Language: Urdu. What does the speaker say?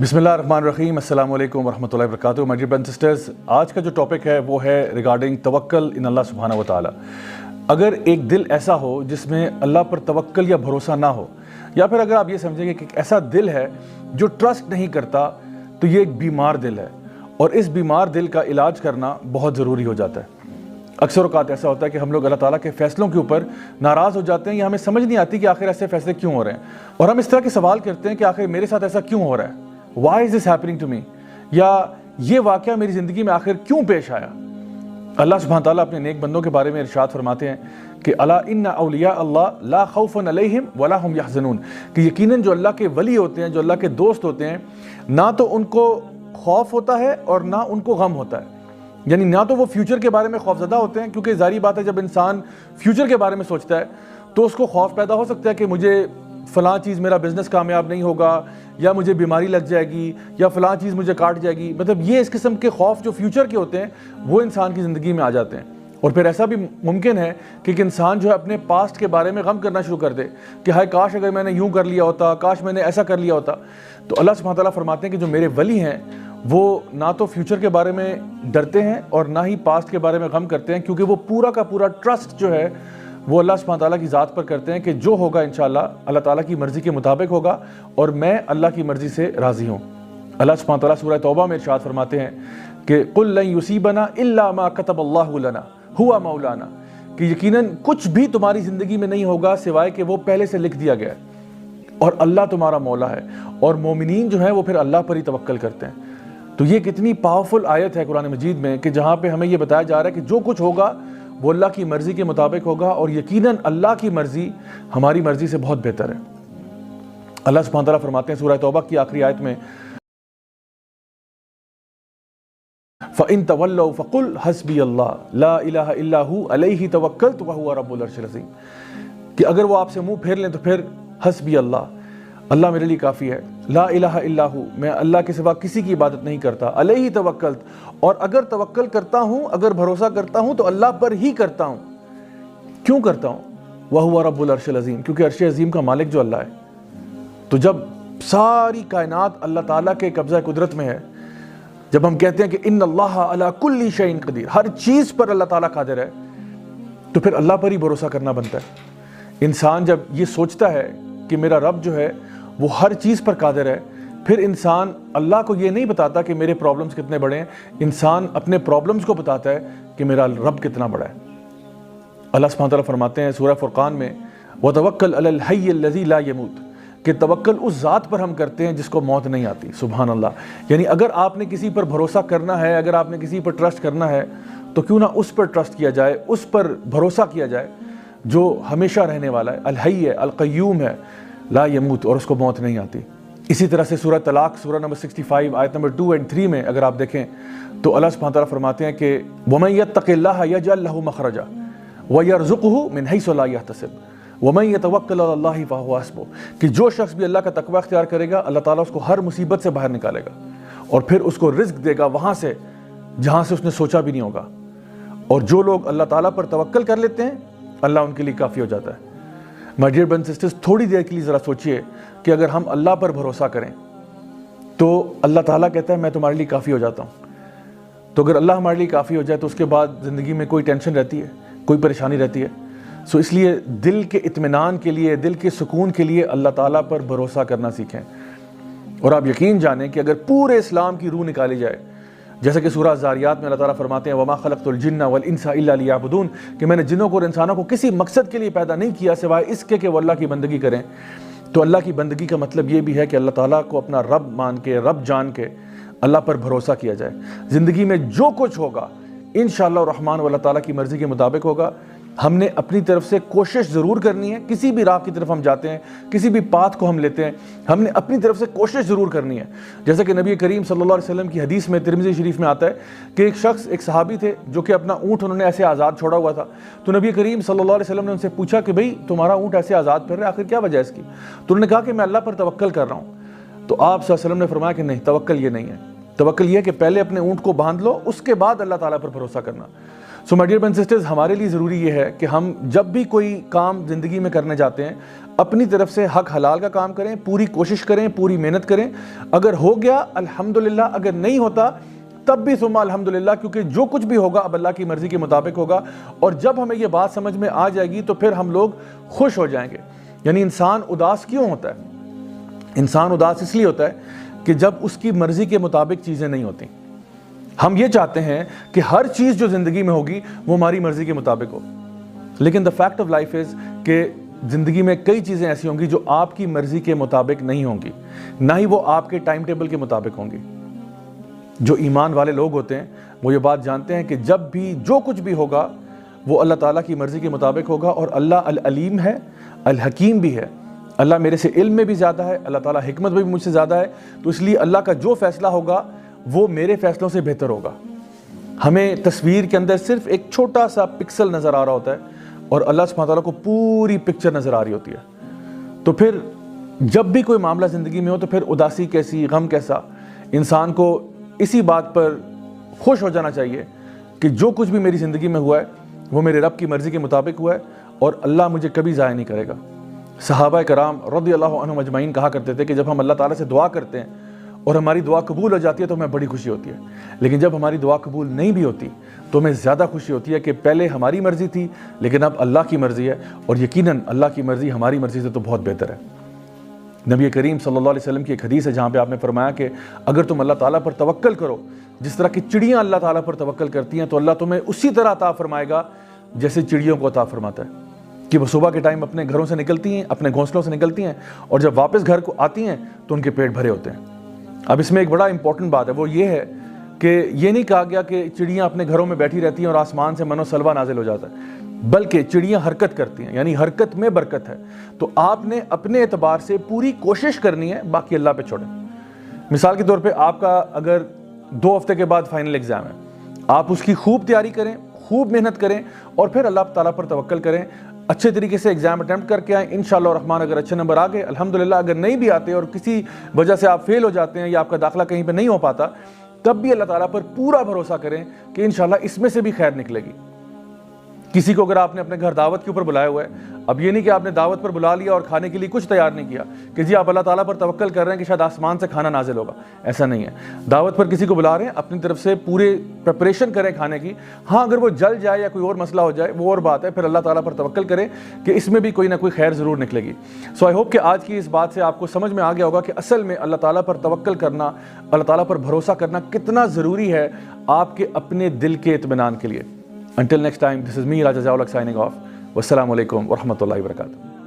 بسم اللہ الرحمن الرحیم، السلام علیکم ورحمۃ اللہ وبرکاتہ۔ مائی ڈیئر برادرز اینڈ سسٹرز، آج کا جو ٹاپک ہے وہ ہے ریگارڈنگ توکل ان اللہ سبحانہ و تعالیٰ۔ اگر ایک دل ایسا ہو جس میں اللہ پر توکل یا بھروسہ نہ ہو، یا پھر اگر آپ یہ سمجھیں گے کہ ایک ایسا دل ہے جو ٹرسٹ نہیں کرتا، تو یہ ایک بیمار دل ہے، اور اس بیمار دل کا علاج کرنا بہت ضروری ہو جاتا ہے۔ اکثر اوقات ایسا ہوتا ہے کہ ہم لوگ اللہ تعالیٰ کے فیصلوں کے اوپر ناراض ہو جاتے ہیں، یا ہمیں سمجھ نہیں آتی کہ آخر ایسے فیصلے کیوں ہو رہے ہیں، اور ہم اس طرح کے سوال کرتے ہیں کہ آخر میرے ساتھ ایسا کیوں ہو رہا ہے، why is this happening to me، یا یہ واقعہ میری زندگی میں آخر کیوں پیش آیا۔ اللہ سبحانہ تعالیٰ اپنے نیک بندوں کے بارے میں ارشاد فرماتے ہیں کہ الا ان اولیاء اللہ لا خوف علیہم ولا هم یحزنون، کہ یقیناً جو اللہ کے ولی ہوتے ہیں، جو اللہ کے دوست ہوتے ہیں، نہ تو ان کو خوف ہوتا ہے اور نہ ان کو غم ہوتا ہے۔ یعنی نہ تو وہ فیوچر کے بارے میں خوفزدہ ہوتے ہیں، کیونکہ ظاہری بات ہے جب انسان فیوچر کے بارے میں سوچتا ہے تو اس کو خوف پیدا ہو سکتا ہے کہ مجھے فلاں چیز، میرا بزنس کامیاب نہیں ہوگا، یا مجھے بیماری لگ جائے گی، یا فلاں چیز مجھے کاٹ جائے گی۔ مطلب یہ اس قسم کے خوف جو فیوچر کے ہوتے ہیں وہ انسان کی زندگی میں آ جاتے ہیں۔ اور پھر ایسا بھی ممکن ہے کہ ایک انسان جو ہے اپنے پاسٹ کے بارے میں غم کرنا شروع کر دے کہ ہائے کاش اگر میں نے یوں کر لیا ہوتا، کاش میں نے ایسا کر لیا ہوتا۔ تو اللہ سبحانہ تعالیٰ فرماتے ہیں کہ جو میرے ولی ہیں وہ نہ تو فیوچر کے بارے میں ڈرتے ہیں اور نہ ہی پاسٹ کے بارے میں غم کرتے ہیں، کیونکہ وہ پورا کا پورا ٹرسٹ جو ہے وہ اللہ سبحانہ تعالیٰ کی ذات پر کرتے ہیں کہ جو ہوگا انشاءاللہ اللہ تعالیٰ کی مرضی کے مطابق ہوگا، اور میں اللہ کی مرضی سے راضی ہوں۔ اللہ سبحانہ تعالیٰ سورہ توبہ میں ارشاد فرماتے ہیں کہ قُل لَن يُصِيبَنَا إِلَّا مَا كَتَبَ اللَّهُ لَنَا هُوَ مَوْلَانَا، کہ یقیناً کچھ بھی تمہاری زندگی میں نہیں ہوگا سوائے کہ وہ پہلے سے لکھ دیا گیا ہے، اور اللہ تمہارا مولا ہے، اور مومنین جو ہیں وہ پھر اللہ پر ہی توکل کرتے ہیں۔ تو یہ کتنی پاورفل آیت ہے قرآن مجید میں کہ جہاں پہ ہمیں یہ بتایا جا رہا ہے کہ جو کچھ ہوگا وہ اللہ کی مرضی کے مطابق ہوگا، اور یقیناً اللہ کی مرضی ہماری مرضی سے بہت بہتر ہے۔ اللہ سبحانہ تعالیٰ فرماتے ہیں سورہ توبہ کی آخری آیت میں فَإِن تَوَلَّوْا فَقُلْ حَسْبِيَ اللَّهُ لَا إِلَهَ إِلَّا هُوَ عَلَيْهِ تَوَكَّلْتُ وَهُوَ رَبُّ الْعَرْشِ الْعَظِيمِ، کہ اگر وہ آپ سے منہ پھیر لیں تو پھر حسبی اللہ، اللہ میرے لیے کافی ہے، لا الہ الا ہو، میں اللہ کے سوا کسی کی عبادت نہیں کرتا، علیہ توکلت، اور اگر توکل کرتا ہوں، اگر بھروسہ کرتا ہوں تو اللہ پر ہی کرتا ہوں۔ کیوں کرتا ہوں؟ وَهُوَ رَبُّ الْعَرْشِ الْعَظِيمِ، کیونکہ عرش عظیم کا مالک جو اللہ ہے۔ تو جب ساری کائنات اللہ تعالیٰ کے قبضہ قدرت میں ہے، جب ہم کہتے ہیں کہ ان اللہ علی کل شیء قدیر، ہر چیز پر اللہ تعالیٰ قادر ہے، تو پھر اللہ پر ہی بھروسہ کرنا بنتا ہے۔ انسان جب یہ سوچتا ہے کہ میرا رب جو ہے وہ ہر چیز پر قادر ہے، پھر انسان اللہ کو یہ نہیں بتاتا کہ میرے پرابلمز کتنے بڑے ہیں، انسان اپنے پرابلمز کو بتاتا ہے کہ میرا رب کتنا بڑا ہے۔ اللہ سبحانہ تعالیٰ فرماتے ہیں سورہ فرقان میں وَتَوَكَّلْ عَلَى الْحَيِّ الَّذِي لَا يَمُوتُ، کہ توکل اس ذات پر ہم کرتے ہیں جس کو موت نہیں آتی۔ سبحان اللہ، یعنی اگر آپ نے کسی پر بھروسہ کرنا ہے، اگر آپ نے کسی پر ٹرسٹ کرنا ہے، تو کیوں نہ اس پر ٹرسٹ کیا جائے، اس پر بھروسہ کیا جائے جو ہمیشہ رہنے والا ہے، الحی ہے، القیوم ہے، لا یموت، اور اس کو موت نہیں آتی۔ اسی طرح سے سورہ طلاق سورہ نمبر 65 آیت نمبر 2 اور 3 میں اگر آپ دیکھیں تو اللہ سبحانہ تعالیٰ فرماتے ہیں کہ وَمَن يَتَّقِ اللَّهَ يَجْعَل لَّهُ مَخْرَجًا وَيَرْزُقْهُ مِنْ حَيْثُ لَا يَحْتَسِبُ وَمَن يَتَوَكَّلْ عَلَى اللَّهِ فَهُوَ حَسْبُهُ، کہ جو شخص بھی اللہ کا تقوی اختیار کرے گا اللہ تعالیٰ اس کو ہر مصیبت سے باہر نکالے گا، اور پھر اس کو رزق دے گا وہاں سے جہاں سے اس نے سوچا بھی نہیں ہوگا۔ اور جو لوگ اللہ تعالیٰ پر توکل کر لیتے ہیں اللہ ان کے لیے کافی ہو جاتا ہے۔ مائی ڈیئر برادرز اینڈ سسٹرز، تھوڑی دیر کے لیے ذرا سوچئے کہ اگر ہم اللہ پر بھروسہ کریں تو اللہ تعالیٰ کہتا ہے میں تمہارے لیے کافی ہو جاتا ہوں۔ تو اگر اللہ ہمارے لیے کافی ہو جائے تو اس کے بعد زندگی میں کوئی ٹینشن رہتی ہے، کوئی پریشانی رہتی ہے؟ اس لیے دل کے اطمینان کے لیے، دل کے سکون کے لیے اللہ تعالیٰ پر بھروسہ کرنا سیکھیں۔ اور آپ یقین جانیں کہ اگر پورے اسلام کی روح نکالی جائے، جیسا کہ سورہ زاریات میں اللہ تعالیٰ فرماتے ہیں وَمَا خَلَقْتُ الْجِنَّ وَالْإِنسَ إِلَّا لِيَعْبُدُونَ، کہ میں نے جنوں کو اور انسانوں کو کسی مقصد کے لیے پیدا نہیں کیا سوائے اس کے کہ وہ اللہ کی بندگی کریں۔ تو اللہ کی بندگی کا مطلب یہ بھی ہے کہ اللہ تعالیٰ کو اپنا رب مان کے، رب جان کے اللہ پر بھروسہ کیا جائے۔ زندگی میں جو کچھ ہوگا انشاءاللہ الرحمن اللہ تعالیٰ کی مرضی کے مطابق ہوگا۔ ہم نے اپنی طرف سے کوشش ضرور کرنی ہے، کسی بھی راہ کی طرف ہم جاتے ہیں، کسی بھی پاتھ کو ہم لیتے ہیں، ہم نے اپنی طرف سے کوشش ضرور کرنی ہے۔ جیسا کہ نبی کریم صلی اللہ علیہ وسلم کی حدیث میں ترمذی شریف میں آتا ہے کہ ایک شخص، ایک صحابی تھے جو کہ اپنا اونٹ انہوں نے ایسے آزاد چھوڑا ہوا تھا، تو نبی کریم صلی اللہ علیہ وسلم نے ان سے پوچھا کہ بھئی تمہارا اونٹ ایسے آزاد پھر رہا ہے، آخر کیا وجہ ہے اس کی؟ تو انہوں نے کہا کہ میں اللہ پر توکل کر رہا ہوں۔ تو آپ صلی اللہ علیہ وسلم نے فرمایا کہ نہیں، توکل یہ نہیں ہے، توکل یہ ہے کہ پہلے اپنے اونٹ کو باندھ لو، اس کے بعد اللہ تعالیٰ پر بھروسہ کرنا۔ So my dear brothers and sisters, ہمارے لیے ضروری یہ ہے کہ ہم جب بھی کوئی کام زندگی میں کرنے جاتے ہیں اپنی طرف سے حق حلال کا کام کریں، پوری کوشش کریں، پوری محنت کریں. اگر ہو گیا الحمدللہ، اگر نہیں ہوتا تب بھی ثم الحمدللہ، کیونکہ جو کچھ بھی ہوگا اب اللہ کی مرضی کے مطابق ہوگا. اور جب ہمیں یہ بات سمجھ میں آ جائے گی تو پھر ہم لوگ خوش ہو جائیں گے. یعنی انسان اداس کیوں ہوتا ہے؟ انسان اداس اس لیے ہوتا ہے کہ جب اس کی مرضی کے مطابق چیزیں نہیں ہوتی. ہم یہ چاہتے ہیں کہ ہر چیز جو زندگی میں ہوگی وہ ہماری مرضی کے مطابق ہو، لیکن the fact of life is کہ زندگی میں کئی چیزیں ایسی ہوں گی جو آپ کی مرضی کے مطابق نہیں ہوں گی، نہ ہی وہ آپ کے ٹائم ٹیبل کے مطابق ہوں گی. جو ایمان والے لوگ ہوتے ہیں وہ یہ بات جانتے ہیں کہ جب بھی جو کچھ بھی ہوگا وہ اللہ تعالیٰ کی مرضی کے مطابق ہوگا. اور اللہ العلیم ہے، الحکیم بھی ہے. اللہ میرے سے علم میں بھی زیادہ ہے، اللہ تعالیٰ حکمت میں بھی مجھ سے زیادہ ہے، تو اس لیے اللہ کا جو فیصلہ ہوگا وہ میرے فیصلوں سے بہتر ہوگا. ہمیں تصویر کے اندر صرف ایک چھوٹا سا پکسل نظر آ رہا ہوتا ہے اور اللہ سبحانہ تعالیٰ کو پوری پکچر نظر آ رہی ہوتی ہے. تو پھر جب بھی کوئی معاملہ زندگی میں ہو تو پھر اداسی کیسی، غم کیسا. انسان کو اسی بات پر خوش ہو جانا چاہیے کہ جو کچھ بھی میری زندگی میں ہوا ہے وہ میرے رب کی مرضی کے مطابق ہوا ہے اور اللہ مجھے کبھی ضائع نہیں کرے گا. صحابہ کرام رضی اللہ عنہم اجمعین کہا کرتے تھے کہ جب ہم اللہ تعالیٰ سے دعا کرتے ہیں اور ہماری دعا قبول ہو جاتی ہے تو ہمیں بڑی خوشی ہوتی ہے، لیکن جب ہماری دعا قبول نہیں بھی ہوتی تو ہمیں زیادہ خوشی ہوتی ہے کہ پہلے ہماری مرضی تھی لیکن اب اللہ کی مرضی ہے، اور یقیناً اللہ کی مرضی ہماری مرضی سے تو بہت بہتر ہے. نبی کریم صلی اللہ علیہ وسلم کی ایک حدیث ہے جہاں پہ آپ نے فرمایا کہ اگر تم اللہ تعالیٰ پر توکل کرو جس طرح کی چڑیاں اللہ تعالیٰ پر توکل کرتی ہیں تو اللہ تمہیں اسی طرح عطا فرمائے گا جیسے چڑیوں کو عطا فرماتا ہے. کہ وہ صبح کے ٹائم اپنے گھروں سے نکلتی ہیں، اپنے گھونسلوں سے نکلتی ہیں، اور جب واپس گھر کو آتی ہیں تو ان کے پیٹ بھرے ہوتے ہیں. اب اس میں ایک بڑا امپورٹنٹ بات ہے، وہ یہ ہے کہ یہ نہیں کہا گیا کہ چڑیاں اپنے گھروں میں بیٹھی رہتی ہیں اور آسمان سے من و سلوہ نازل ہو جاتا ہے، بلکہ چڑیاں حرکت کرتی ہیں، یعنی حرکت میں برکت ہے. تو آپ نے اپنے اعتبار سے پوری کوشش کرنی ہے، باقی اللہ پہ چھوڑیں. مثال کے طور پہ آپ کا اگر 2 ہفتے کے بعد فائنل ایگزام ہے، آپ اس کی خوب تیاری کریں، خوب محنت کریں اور پھر اللہ تعالیٰ پر توکل کریں. اچھے طریقے سے ایگزام اٹیمپٹ کر کے آئیں، انشاءاللہ الرحمن. اگر اچھے نمبر آ گئے الحمدللہ، اگر نہیں بھی آتے اور کسی وجہ سے آپ فیل ہو جاتے ہیں یا آپ کا داخلہ کہیں پہ نہیں ہو پاتا، تب بھی اللہ تعالیٰ پر پورا بھروسہ کریں کہ انشاءاللہ اس میں سے بھی خیر نکلے گی. کسی کو اگر آپ نے اپنے گھر دعوت کے اوپر بلایا ہوا ہے، اب یہ نہیں کہ آپ نے دعوت پر بلا لیا اور کھانے کے لیے کچھ تیار نہیں کیا کہ جی آپ اللہ تعالیٰ پر توکل کر رہے ہیں کہ شاید آسمان سے کھانا نازل ہوگا. ایسا نہیں ہے. دعوت پر کسی کو بلا رہے ہیں، اپنی طرف سے پورے پریپریشن کریں کھانے کی. ہاں اگر وہ جل جائے یا کوئی اور مسئلہ ہو جائے وہ اور بات ہے، پھر اللہ تعالیٰ پر توکل کریں کہ اس میں بھی کوئی نہ کوئی خیر ضرور نکلے گی. سو آئی ہوپ کہ آج کی اس بات سے آپ کو سمجھ میں آ گیا ہوگا کہ اصل میں اللہ تعالیٰ پر توکل کرنا، اللہ تعالیٰ پر بھروسہ کرنا کتنا ضروری ہے آپ کے اپنے دل کے اطمینان کے لیے. Until next time, this is me, Raja Zawlak, signing off. Wassalamu alaikum wa rahmatullahi wa barakatuh.